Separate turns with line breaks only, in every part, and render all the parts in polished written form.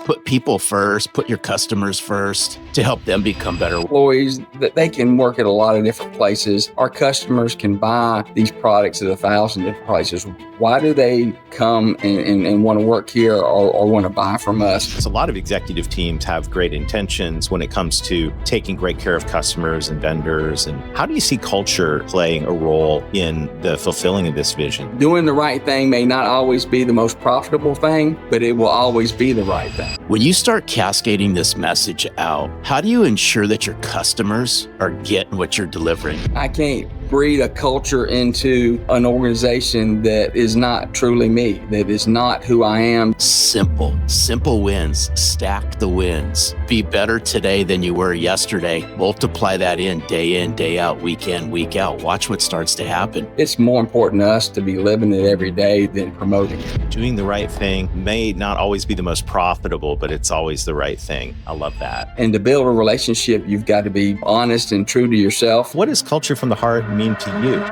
Put people first, put your customers first to help them become better.
Employees, that they can work at a lot of different places. Our customers can buy these products at 1,000 different places. Why do they come and want to work here or want to buy from us?
A lot of executive teams have great intentions when it comes to taking great care of customers and vendors. And how do you see culture playing a role in the fulfilling of this vision?
Doing the right thing may not always be the most profitable thing, but it will always be the right thing.
When you start cascading this message out, how do you ensure that your customers are getting what you're delivering?
I can't breed a culture into an organization that is not truly me, that is not who I am.
Simple wins. Stack the wins. Be better today than you were yesterday. Multiply that in, day out, week in, week out. Watch what starts to happen.
It's more important to us to be living it every day than promoting it.
Doing the right thing may not always be the most profitable, but it's always the right thing. I love that.
And to build a relationship, you've got to be honest and true to yourself.
What does culture from the heart mean to you?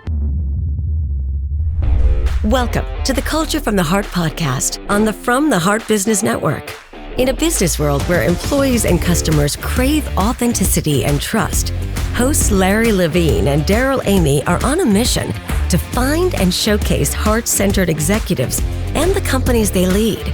Welcome to the Culture from the Heart podcast on the From the Heart Business Network. In a business world where employees and customers crave authenticity and trust, hosts Larry Levine and Darrell are on a mission to find and showcase heart-centered executives and the companies they lead.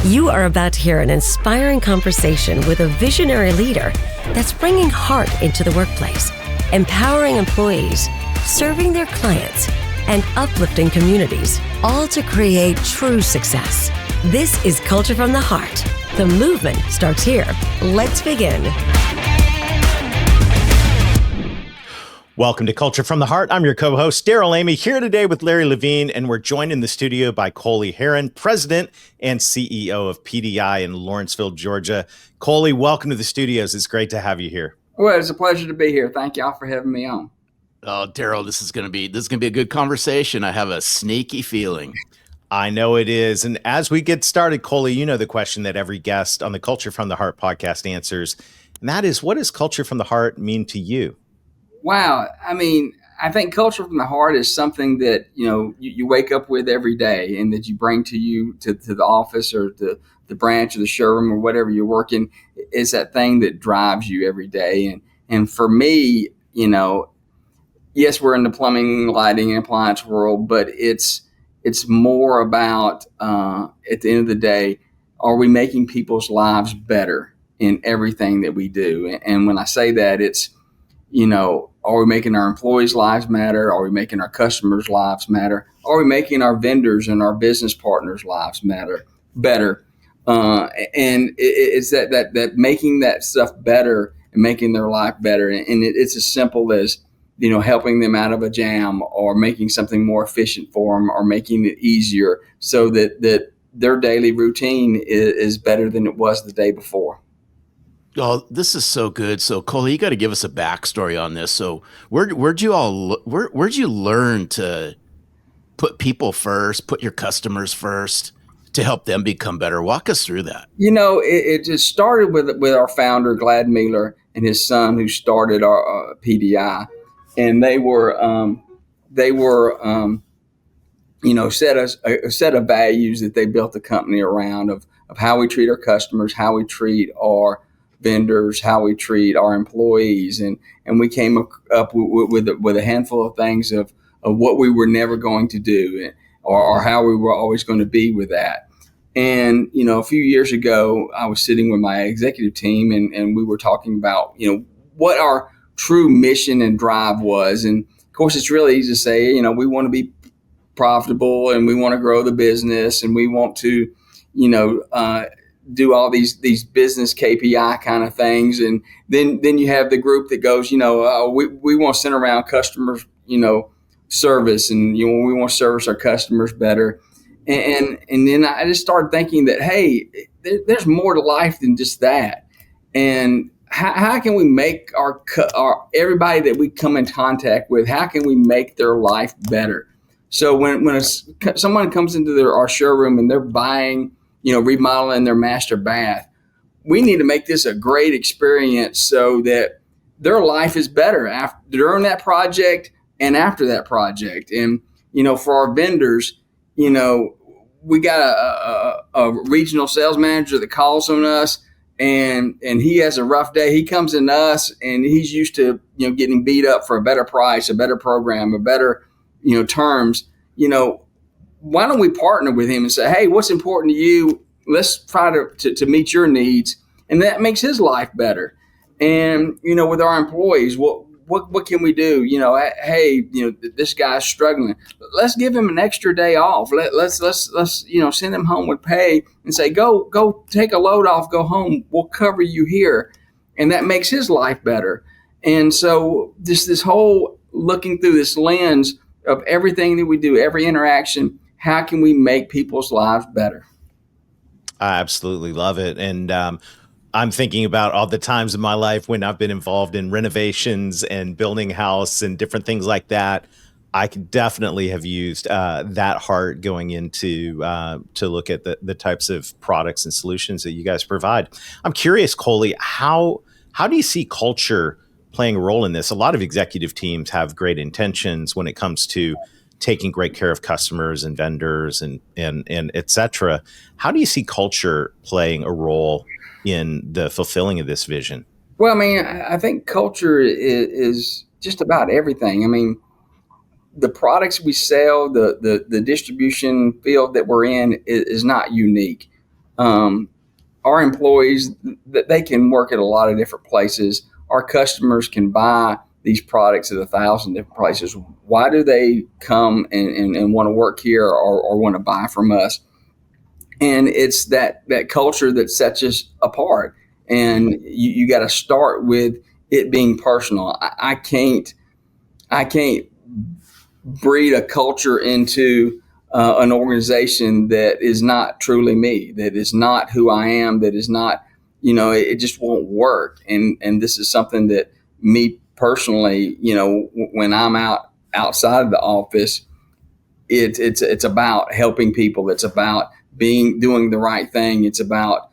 You are about to hear an inspiring conversation with a visionary leader that's bringing heart into the workplace, empowering employees, serving their clients, and uplifting communities, all to create true success. This is Culture from the Heart. The movement starts here. Let's begin.
Welcome to Culture from the Heart. I'm your co-host, Darrell here today with Larry Levine, and we're joined in the studio by Coley Herrin, President and CEO of PDI in Lawrenceville, Georgia. Coley, welcome to the studios. It's great to have you here.
Well, it's a pleasure to be here. Thank y'all for having me on.
Oh, Darrell, this is gonna be a good conversation. I have a sneaky feeling.
I know it is. And as we get started, Coley, you know the question that every guest on the Culture from the Heart podcast answers, and that is, what does culture from the heart mean to you?
Wow. I mean, I think culture from the heart is something that, you wake up with every day and that you bring to you to the office or to the branch or the showroom or whatever you're working. It's that thing that drives you every day. And for me, yes, we're in the plumbing, lighting, and appliance world, but it's more about, at the end of the day, are we making people's lives better in everything that we do? And when I say that, it's, are we making our employees' lives matter? Are we making our customers' lives matter? Are we making our vendors and our business partners' lives better? And it's that making that stuff better and making their life better. And it's as simple as, helping them out of a jam or making something more efficient for them or making it easier so that their daily routine is better than it was the day before.
Oh, this is so good. So, Coley, you got to give us a backstory on this. So, where'd you learn to put people first, put your customers first to help them become better? Walk us through that.
It just started with our founder, Glad Mealer, and his son, who started our PDI, and they were set a set of values that they built the company around of how we treat our customers, how we treat our vendors, how we treat our employees. And we came up with a handful of things of what we were never going to do or how we were always going to be with that. And, a few years ago, I was sitting with my executive team and we were talking about, what our true mission and drive was. And of course, it's really easy to say, we want to be profitable and we want to grow the business and we want to, do all these business KPI kind of things. And then you have the group that goes, we want to send around customers, service and, we want to service our customers better. And then I just started thinking that, hey, there's more to life than just that. And how can we make our everybody that we come in contact with, how can we make their life better? So when someone comes into our showroom and they're buying, remodeling their master bath, we need to make this a great experience so that their life is better during that project and after that project. And, for our vendors, we got a regional sales manager that calls on us, and he has a rough day. He comes in us, and he's used to getting beat up for a better price, a better program, a better terms. Why don't we partner with him and say, hey, what's important to you? Let's try to meet your needs, and that makes his life better. And with our employees, what can we do? Hey, this guy's struggling. Let's give him an extra day off. Let's send him home with pay and say, go take a load off, go home. We'll cover you here. And that makes his life better. And so this whole looking through this lens of everything that we do, every interaction, how can we make people's lives better?
I absolutely love it. And I'm thinking about all the times in my life when I've been involved in renovations and building a house and different things like that. I could definitely have used that heart going into to look at the types of products and solutions that you guys provide. I'm curious, Coley, how do you see culture playing a role in this? A lot of executive teams have great intentions when it comes to taking great care of customers and vendors and et cetera. How do you see culture playing a role in the fulfilling of this vision?
Well, I think culture is just about everything. The products we sell, the distribution field that we're in is not unique. Our employees, they can work at a lot of different places. Our customers can buy these products at 1,000 different places. Why do they come and want to work here or want to buy from us? And it's that culture that sets us apart. And you got to start with it being personal. I can't breed a culture into an organization that is not truly me, that is not who I am, that is not, it just won't work. And this is something that me personally, when I'm outside of the office, it's about helping people. It's about doing the right thing. It's about,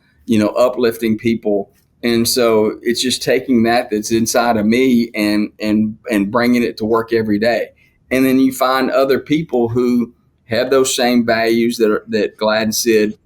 uplifting people. And so it's just taking that's inside of me and bringing it to work every day. And then you find other people who have those same values that Glad and Sid,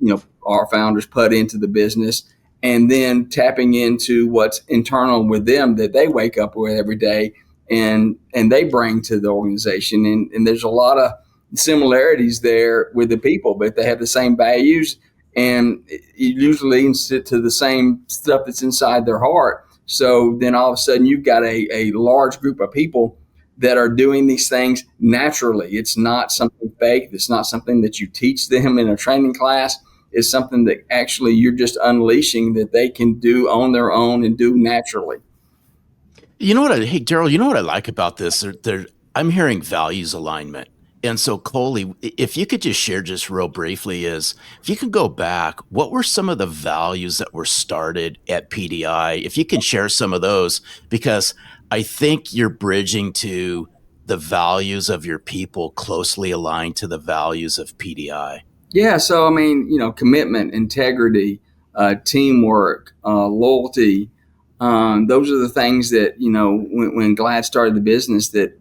our founders put into the business, and then tapping into what's internal with them that they wake up with every day and they bring to the organization. And there's a lot of similarities there with the people, but they have the same values, and it usually leads to the same stuff that's inside their heart. So then all of a sudden you've got a large group of people that are doing these things naturally. It's not something fake. It's not something that you teach them in a training class. It's something that actually you're just unleashing that they can do on their own and do naturally.
Hey, Darrell, you know what I like about this? I'm hearing values alignment. And so, Coley, if you could just share just real briefly if you could go back, what were some of the values that were started at PDI? If you can share some of those, because I think you're bridging to the values of your people closely aligned to the values of PDI.
Yeah. So, commitment, integrity, teamwork, loyalty. Those are the things that, when Glad started the business that,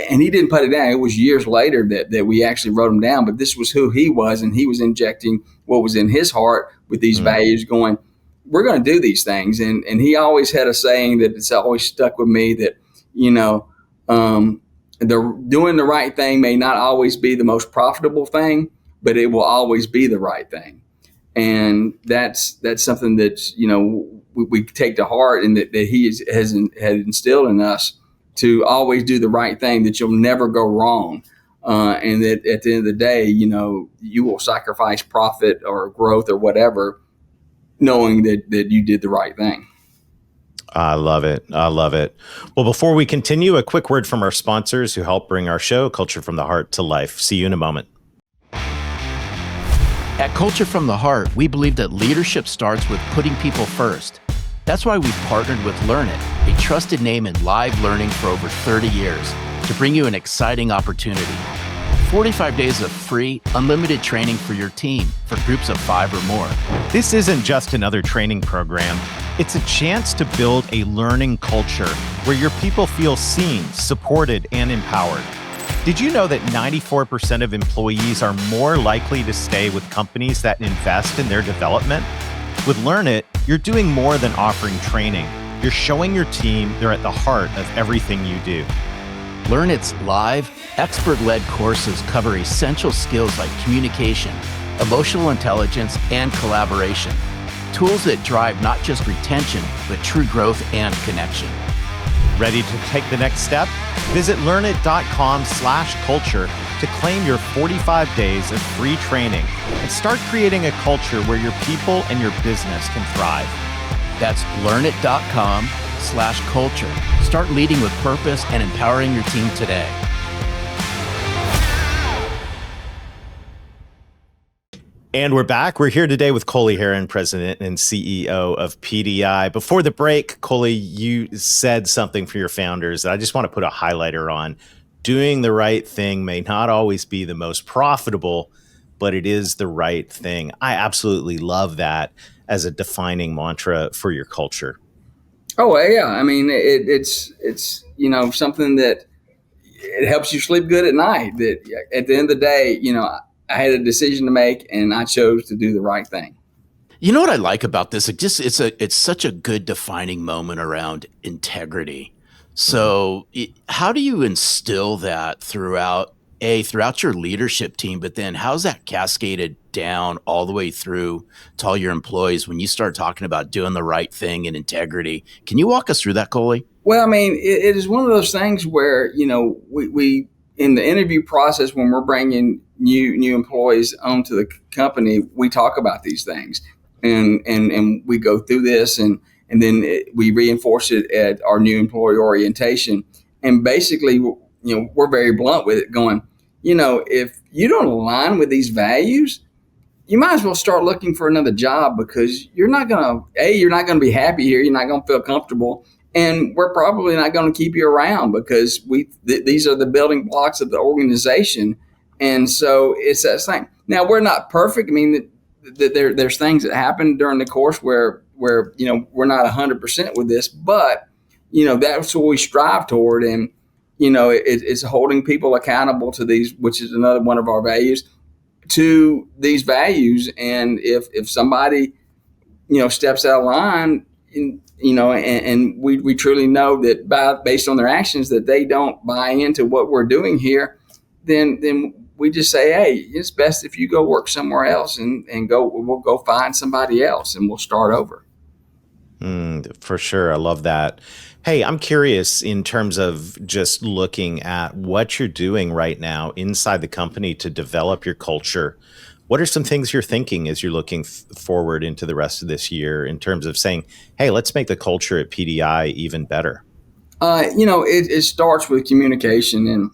and he didn't put it down. It was years later that we actually wrote them down, but this was who he was. And he was injecting what was in his heart with these values going, we're going to do these things. And he always had a saying that it's always stuck with me that, doing the right thing may not always be the most profitable thing, but it will always be the right thing. And that's something that, we take to heart, and that he has instilled in us to always do the right thing, that you'll never go wrong. And that at the end of the day, you will sacrifice profit or growth or whatever, knowing that you did the right thing.
I love it. I love it. Well, before we continue, a quick word from our sponsors who help bring our show, Culture from the Heart, to life. See you in a moment.
At Culture from the Heart, we believe that leadership starts with putting people first. That's why we've partnered with Learn It, a trusted name in live learning for over 30 years, to bring you an exciting opportunity. 45 days of free, unlimited training for your team for groups of 5 or more.
This isn't just another training program. It's a chance to build a learning culture where your people feel seen, supported, and empowered. Did you know that 94% of employees are more likely to stay with companies that invest in their development? With Learn It, you're doing more than offering training. You're showing your team they're at the heart of everything you do.
Learn It's live, expert-led courses cover essential skills like communication, emotional intelligence, and collaboration. Tools that drive not just retention, but true growth and connection.
Ready to take the next step? Visit learnit.com/culture to claim your 45 days of free training and start creating a culture where your people and your business can thrive.
That's learnit.com/culture. Start leading with purpose and empowering your team today.
And we're back. We're here today with Coley Herrin, President and CEO of PDI. Before the break, Coley, you said something for your founders that I just want to put a highlighter on. Doing the right thing may not always be the most profitable, but it is the right thing. I absolutely love that as a defining mantra for your culture.
Oh yeah, I mean it's something that it helps you sleep good at night. That at the end of the day, I had a decision to make, and I chose to do the right thing.
You know what I like about this? It's such a good defining moment around integrity. So, how do you instill that throughout your leadership team? But then, how's that cascaded down all the way through to all your employees when you start talking about doing the right thing and integrity? Can you walk us through that, Coley?
Well, I mean, it is one of those things where we in the interview process, when we're bringing new employees onto the company, we talk about these things, and we go through this, and then we reinforce it at our new employee orientation. And basically, we're very blunt with it, going, if you don't align with these values, you might as well start looking for another job, because you're not going to be happy here. You're not going to feel comfortable. And we're probably not going to keep you around, because these are the building blocks of the organization. And so it's that thing. Now, we're not perfect. I mean, there's things that happen during the course where we're not 100% with this, but that's what we strive toward. And it's holding people accountable to these, which is another one of our values, to these values. And if somebody steps out of line, and we truly know that based on their actions that they don't buy into what we're doing here, then we just say, hey, it's best if you go work somewhere else, and we'll go find somebody else, and we'll start over.
For sure. I love that. Hey, I'm curious, in terms of just looking at what you're doing right now inside the company to develop your culture. What are some things you're thinking as you're looking forward into the rest of this year, in terms of saying, hey, let's make the culture at PDI even better?
It starts with communication, and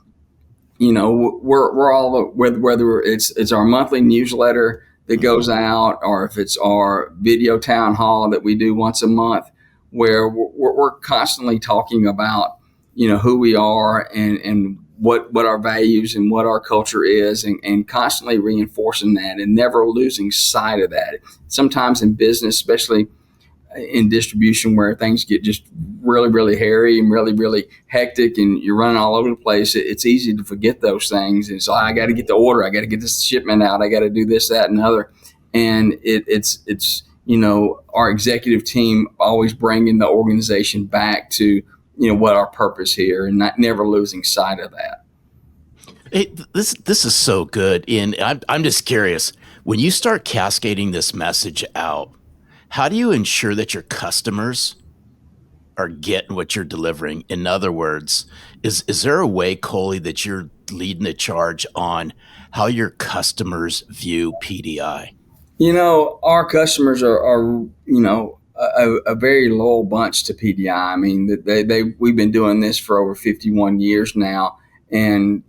we're all, whether it's our monthly newsletter that goes out, or if it's our video town hall that we do once a month, where we're constantly talking about who we are, and what our values and what our culture is, and constantly reinforcing that and never losing sight of that. Sometimes in business, especially in distribution, where things get just really, really hairy and really, really hectic, and you're running all over the place, it's easy to forget those things. And so I got to get the order, I got to get this shipment out, I got to do this, that, and other. And it's our executive team always bringing the organization back to what our purpose here, and never losing sight of that.
Hey, this is so good. And I'm just curious, when you start cascading this message out, how do you ensure that your customers are getting what you're delivering? In other words, is there a way, Coley, that you're leading the charge on how your customers view PDI?
Our customers are a very loyal bunch to PDI. I mean, we've been doing this for over 51 years now, and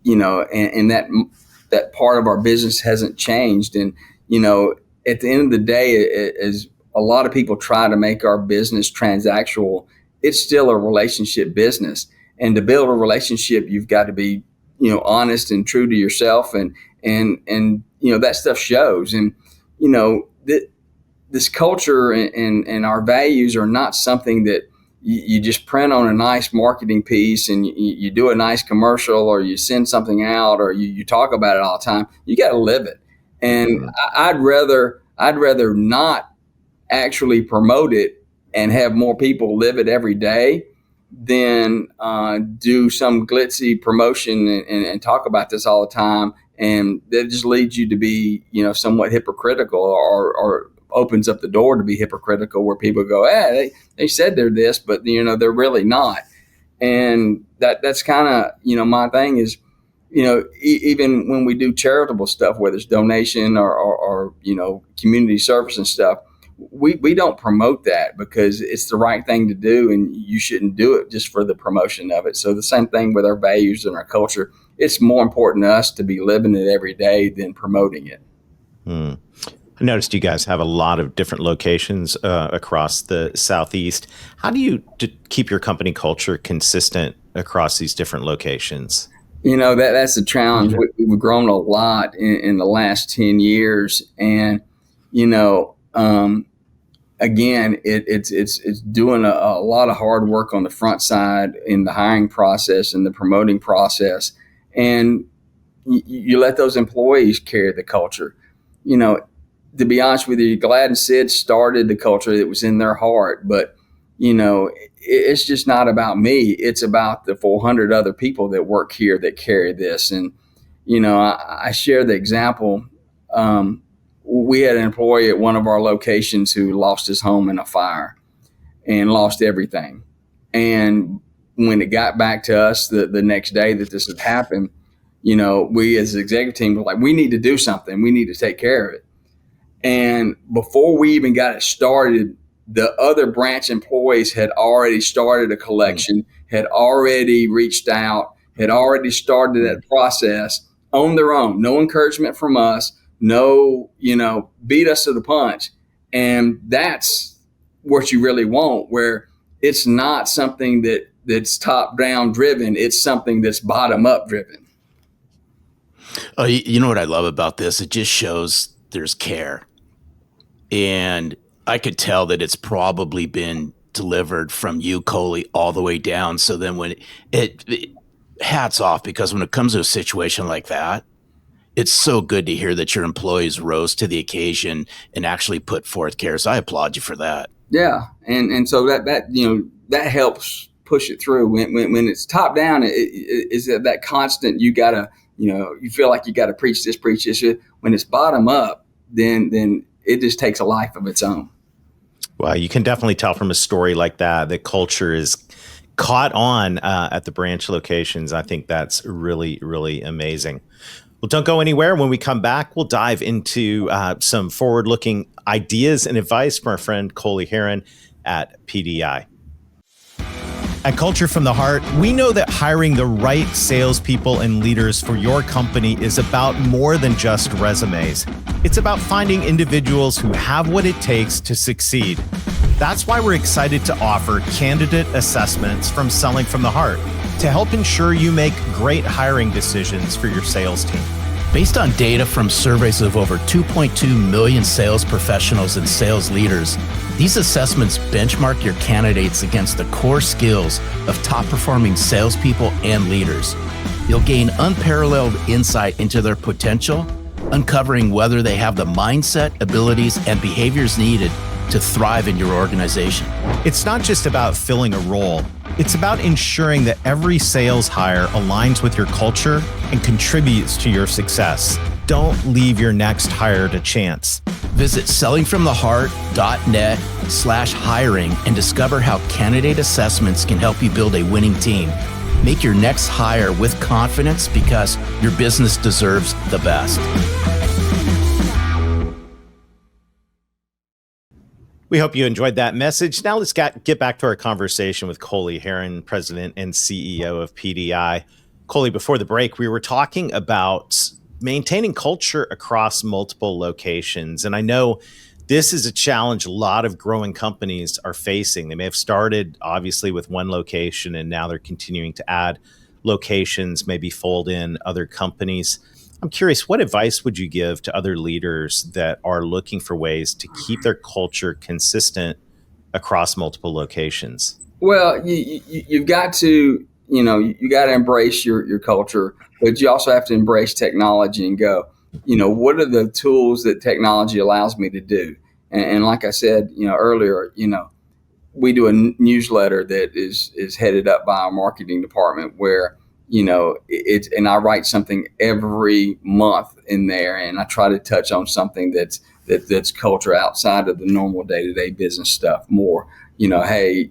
and that part of our business hasn't changed. And at the end of the day, as a lot of people try to make our business transactional, it's still a relationship business. And to build a relationship, you've got to be honest and true to yourself, and that stuff shows. And this culture and our values are not something that you just print on a nice marketing piece and you do a nice commercial, or you send something out, or you talk about it all the time. You got to live it. And I'd rather not actually promote it and have more people live it every day than do some glitzy promotion and talk about this all the time. And that just leads you to be, somewhat hypocritical, or opens up the door to be hypocritical, where people go, they said they're this, but they're really not. And that's kind of, my thing is, even when we do charitable stuff, whether it's donation or community service and stuff, we don't promote that because it's the right thing to do, and you shouldn't do it just for the promotion of it. So the same thing with our values and our culture. It's more important to us to be living it every day than promoting it.
I noticed you guys have a lot of different locations across the Southeast. How do you keep your company culture consistent across these different locations?
That's a challenge. We've grown a lot in the last 10 years. And, again, it's doing a lot of hard work on the front side in the hiring process and the promoting process. And you let those employees carry the culture. To be honest with you, Glad and Sid started the culture that was in their heart. But, it's just not about me. It's about the 400 other people that work here that carry this. And, I share the example. We had an employee at one of our locations who lost his home in a fire and lost everything. And when it got back to us the next day that this had happened, we as the executive team were like, we need to do something. We need to take care of it. And before we even got it started, the other branch employees had already started a collection, had already reached out, had already started that process on their own. No encouragement from us, no, beat us to the punch. And that's what you really want, where it's not something that's top down driven. It's something that's bottom up driven.
Oh, you know what I love about this? It just shows there's care. And I could tell that it's probably been delivered from you, Coley, all the way down. So then when it hats off, because when it comes to a situation like that, it's so good to hear that your employees rose to the occasion and actually put forth care. So I applaud you for that.
Yeah. And so that helps push it through when it's top down. Is that constant, you gotta, you feel like you got to preach this. When it's bottom up, then it just takes a life of its own.
Well, you can definitely tell from a story like that culture is caught on at the branch locations. I think that's really, really amazing. Well, don't go anywhere. When we come back, we'll dive into some forward-looking ideas and advice from our friend Coley Herrin at PDI. At Culture from the Heart, we know that hiring the right salespeople and leaders for your company is about more than just resumes. It's about finding individuals who have what it takes to succeed. That's why we're excited to offer candidate assessments from Selling from the Heart to help ensure you make great hiring decisions for your sales team.
Based on data from surveys of over 2.2 million sales professionals and sales leaders, these assessments benchmark your candidates against the core skills of top-performing salespeople and leaders. You'll gain unparalleled insight into their potential, uncovering whether they have the mindset, abilities, and behaviors needed to thrive in your organization.
It's not just about filling a role. It's about ensuring that every sales hire aligns with your culture and contributes to your success. Don't leave your next hire to chance.
Visit sellingfromtheheart.net/hiring and discover how candidate assessments can help you build a winning team. Make your next hire with confidence, because your business deserves the best.
We hope you enjoyed that message. Now let's get back to our conversation with Coley Herrin, President and CEO of PDI. Coley, before the break, we were talking about maintaining culture across multiple locations. And I know this is a challenge a lot of growing companies are facing. They may have started, obviously, with one location, and now they're continuing to add locations, maybe fold in other companies. I'm curious, what advice would you give to other leaders that are looking for ways to keep their culture consistent across multiple locations?
Well, you've got to, you got to embrace your culture, but you also have to embrace technology and go, what are the tools that technology allows me to do? And like I said, earlier, we do a newsletter that is headed up by our marketing department where, it's, and I write something every month in there, and I try to touch on something that's culture outside of the normal day-to-day business stuff more. Hey,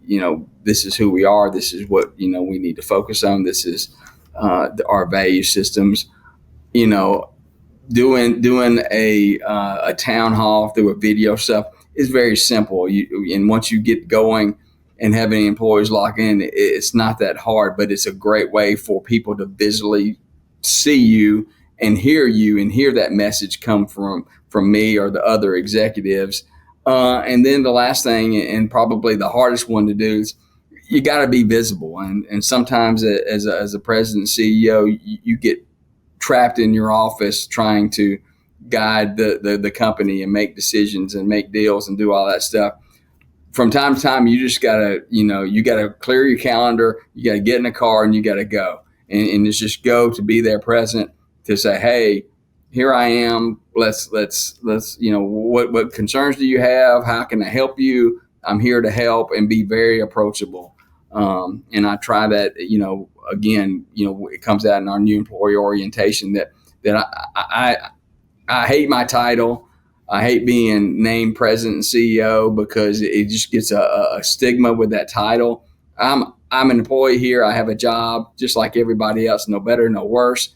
this is who we are. This is what, we need to focus on. This is our value systems. Doing a town hall through a video stuff is very simple. And once you get going and having employees lock in, it's not that hard, but it's a great way for people to visually see you and hear that message come from me or the other executives. And then the last thing, and probably the hardest one to do, is you got to be visible. And sometimes as a president, CEO, you get trapped in your office trying to guide the company and make decisions and make deals and do all that stuff. From time to time, you just gotta, you gotta clear your calendar, you gotta get in a car and you gotta go. And it's just go to be there present to say, hey, here I am. Let's what concerns do you have? How can I help you? I'm here to help, and be very approachable. And I try that, again, it comes out in our new employee orientation that I hate my title. I hate being named president and CEO because it just gets a stigma with that title. I'm an employee here. I have a job just like everybody else, no better, no worse.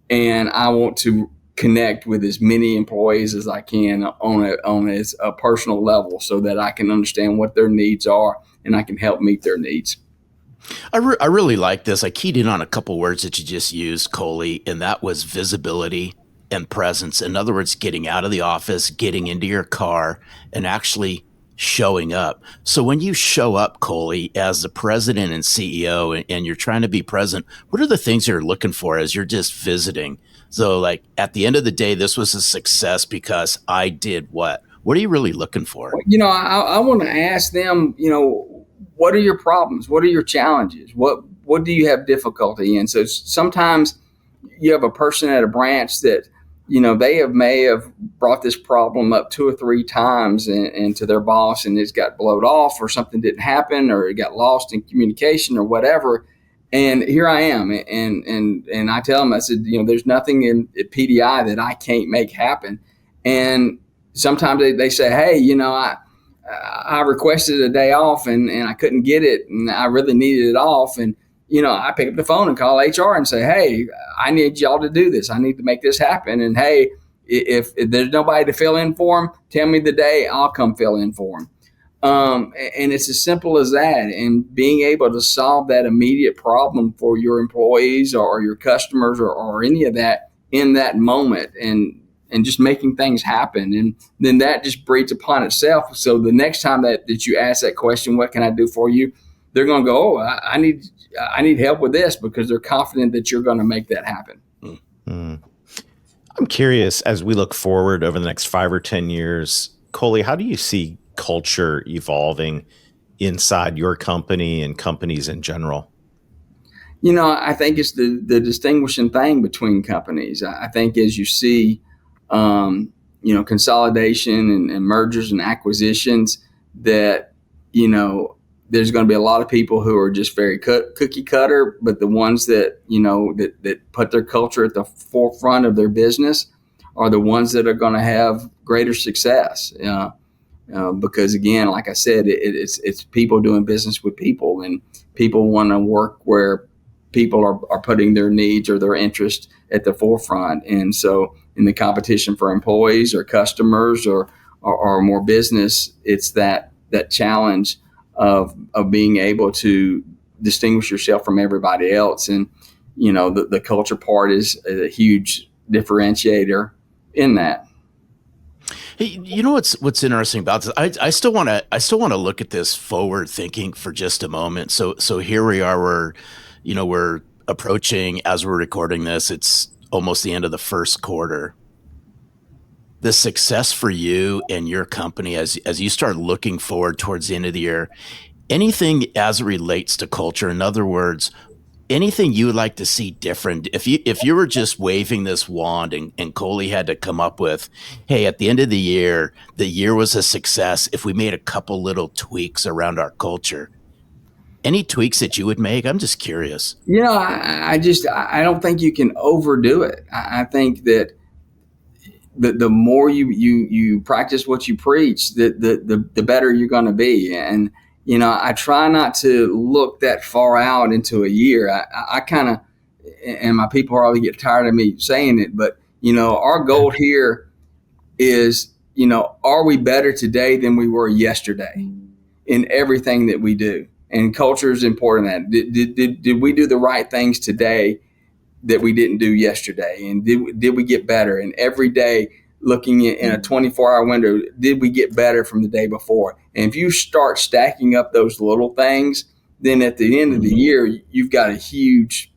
And I want to connect with as many employees as I can on a personal level so that I can understand what their needs are and I can help meet their needs.
I really like this. I keyed in on a couple words that you just used, Coley, and that was visibility and presence. In other words, getting out of the office, getting into your car, and actually showing up. So when you show up, Coley, as the president and CEO, and you're trying to be present, what are the things you're looking for as you're just visiting? So like at the end of the day, this was a success because I did what? What are you really looking for?
I want to ask them, what are your problems? What are your challenges? What do you have difficulty in? So sometimes you have a person at a branch that, they may have brought this problem up 2 or 3 times and to their boss, and it's got blowed off, or something didn't happen, or it got lost in communication or whatever. And here I am. And I tell them, I said, there's nothing at PDI that I can't make happen. And sometimes they say, hey, I requested a day off and I couldn't get it, and I really needed it off. And, I pick up the phone and call HR and say, hey, I need y'all to do this. I need to make this happen. And hey, if there's nobody to fill in for them, tell me the day, I'll come fill in for them. And it's as simple as that. And being able to solve that immediate problem for your employees or your customers or any of that in that moment, and just making things happen. And then that just breeds upon itself. So the next time that you ask that question, what can I do for you? They're going to go, oh, I need help with this, because they're confident that you're going to make that happen.
Mm-hmm. I'm curious, as we look forward over the next 5 or 10 years, Coley, how do you see culture evolving inside your company and companies in general?
I think it's the distinguishing thing between companies. I think as you see, consolidation and mergers and acquisitions, that, there's going to be a lot of people who are just very cookie cutter, but the ones that, that put their culture at the forefront of their business are the ones that are going to have greater success. Because again, like I said, it's people doing business with people, and people want to work where people are putting their needs or their interest at the forefront. And so in the competition for employees or customers or more business, it's that challenge of being able to distinguish yourself from everybody else. And, the culture part is a huge differentiator in that.
Hey, what's interesting about this? I still want to look at this forward thinking for just a moment. So here we are. We're approaching, as we're recording this, it's almost the end of the first quarter. The success for you and your company as you start looking forward towards the end of the year, anything as it relates to culture, in other words, anything you would like to see different, if you were just waving this wand and Coley had to come up with, hey, at the end of the year was a success if we made a couple little tweaks around our culture. Any tweaks that you would make? I'm just curious.
I don't think you can overdo it. I think that the more you practice what you preach, the better you're going to be. And I try not to look that far out into a year. I kind of, and my people probably get tired of me saying it, but our goal here is, are we better today than we were yesterday in everything that we do? And culture is important. That did we do the right things today that we didn't do yesterday? And did we get better? And every day, looking in a 24-hour window, did we get better from the day before? And if you start stacking up those little things, then at the end of the year, you've got a huge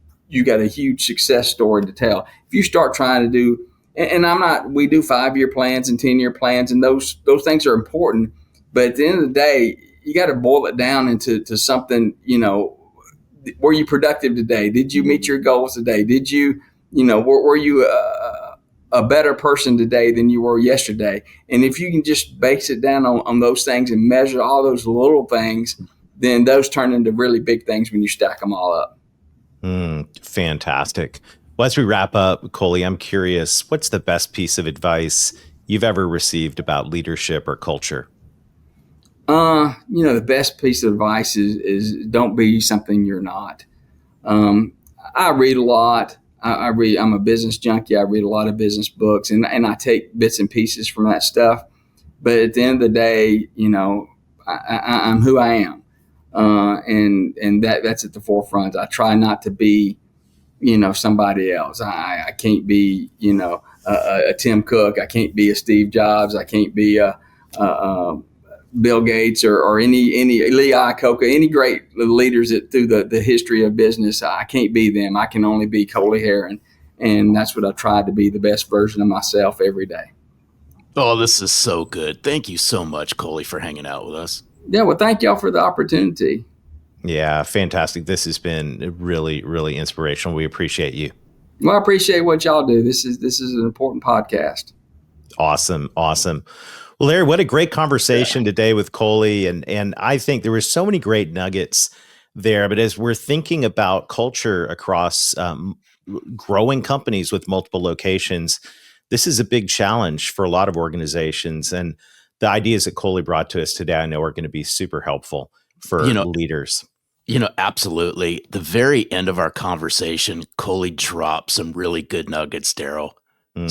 success story to tell. If you start trying to do, we do 5-year plans and 10-year plans, and those things are important. But at the end of the day, you got to boil it down into something, were you productive today? Did you meet your goals today? Did you, were you a better person today than you were yesterday? And if you can just base it down on those things and measure all those little things, then those turn into really big things when you stack them all up.
Fantastic. Well, as we wrap up, Coley, I'm curious, what's the best piece of advice you've ever received about leadership or culture?
The best piece of advice is don't be something you're not. I read a lot. I'm a business junkie. I read a lot of business books and I take bits and pieces from that stuff. But at the end of the day, I'm who I am. And that's at the forefront. I try not to be, somebody else. I can't be, a Tim Cook. I can't be a Steve Jobs. I can't be a Bill Gates or any Lee Iacocca, any great leaders through the history of business. I can't be them. I can only be Coley Herrin, and that's what I try to be, the best version of myself every day.
Oh, this is so good. Thank you so much, Coley, for hanging out with us.
Yeah, well, thank y'all for the opportunity.
Yeah, fantastic. This has been really, really inspirational. We appreciate you.
Well, I appreciate what y'all do. This is an important podcast.
Awesome. Well, Larry, what a great conversation today with Coley. And I think there were so many great nuggets there. But as we're thinking about culture across growing companies with multiple locations, this is a big challenge for a lot of organizations. And the ideas that Coley brought to us today, I know are going to be super helpful for leaders.
Absolutely. The very end of our conversation, Coley dropped some really good nuggets, Darrell. Mm-hmm.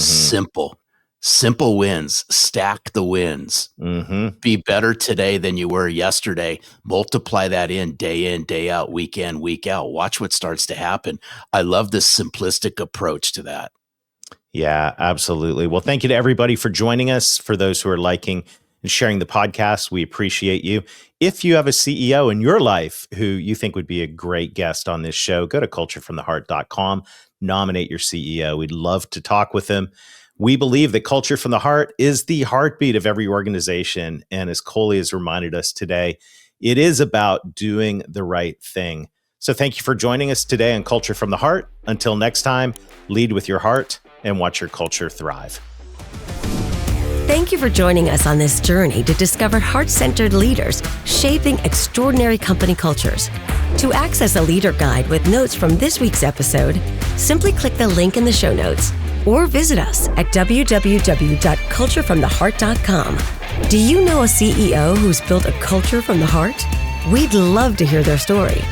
Simple wins, stack the wins, be better today than you were yesterday. Multiply that in, day out, week in, week out. Watch what starts to happen. I love this simplistic approach to that.
Yeah, absolutely. Well, thank you to everybody for joining us. For those who are liking and sharing the podcast, we appreciate you. If you have a CEO in your life who you think would be a great guest on this show, go to culturefromtheheart.com, nominate your CEO. We'd love to talk with them. We believe that culture from the heart is the heartbeat of every organization. And as Coley has reminded us today, it is about doing the right thing. So thank you for joining us today on Culture from the Heart. Until next time, lead with your heart and watch your culture thrive.
Thank you for joining us on this journey to discover heart-centered leaders shaping extraordinary company cultures. To access a leader guide with notes from this week's episode, simply click the link in the show notes or visit us at www.culturefromtheheart.com. Do you know a CEO who's built a culture from the heart? We'd love to hear their story.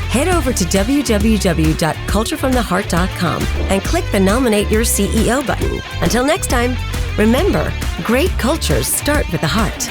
Head over to www.culturefromtheheart.com and click the Nominate Your CEO button. Until next time, remember, great cultures start with the heart.